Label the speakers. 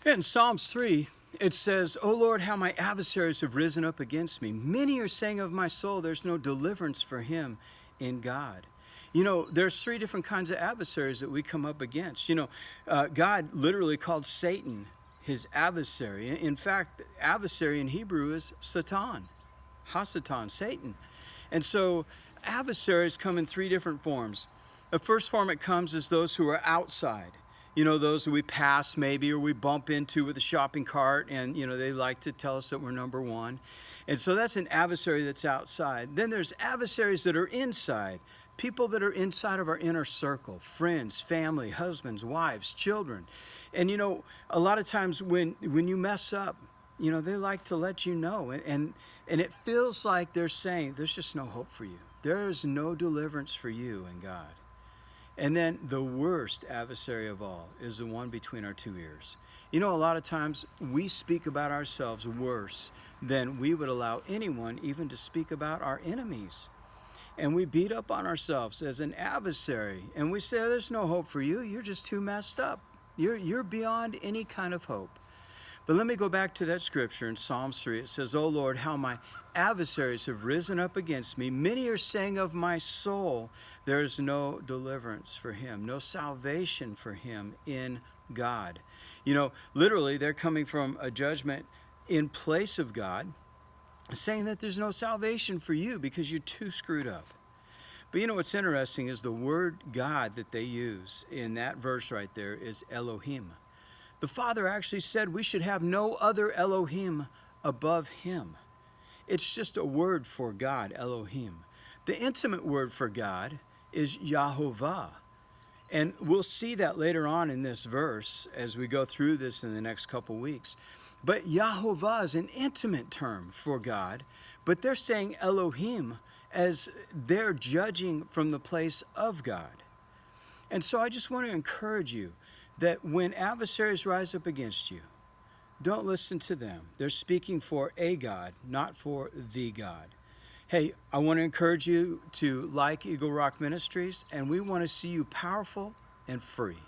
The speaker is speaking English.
Speaker 1: In Psalms 3, it says, "O Lord, how my adversaries have risen up against me. Many are saying of my soul, there's no deliverance for him in God." You know, there's three different kinds of adversaries that we come up against. God literally called Satan his adversary. In fact, adversary in Hebrew is Satan, Hasatan, Satan. And so adversaries come in three different forms. The first form it comes is those who are outside. You know, those who we pass maybe or we bump into with a shopping cart, and they like to tell us that we're number one. And so that's an adversary that's outside. Then there's adversaries that are inside, people that are inside of our inner circle, friends, family, husbands, wives, children. And a lot of times when you mess up, they like to let you know, and it feels like they're saying there's just no hope for you. There is no deliverance for you in God. And then the worst adversary of all is the one between our two ears. A lot of times we speak about ourselves worse than we would allow anyone even to speak about our enemies. And we beat up on ourselves as an adversary. And we say, there's no hope for you. You're just too messed up. You're beyond any kind of hope. But let me go back to that scripture in Psalms 3. It says, "O Lord, how my adversaries have risen up against me. Many are saying of my soul, there is no deliverance for him, no salvation for him in God." Literally, they're coming from a judgment in place of God, saying that there's no salvation for you because you're too screwed up. But what's interesting is the word God that they use in that verse right there is Elohim. The Father actually said we should have no other Elohim above him. It's just a word for God, Elohim. The intimate word for God is Yahovah. And we'll see that later on in this verse as we go through this in the next couple weeks. But Yahovah is an intimate term for God, but they're saying Elohim as they're judging from the place of God. And so I just want to encourage you that when adversaries rise up against you, don't listen to them. They're speaking for a God, not for the God. Hey, I want to encourage you to like Eagle Rock Ministries, and we want to see you powerful and free.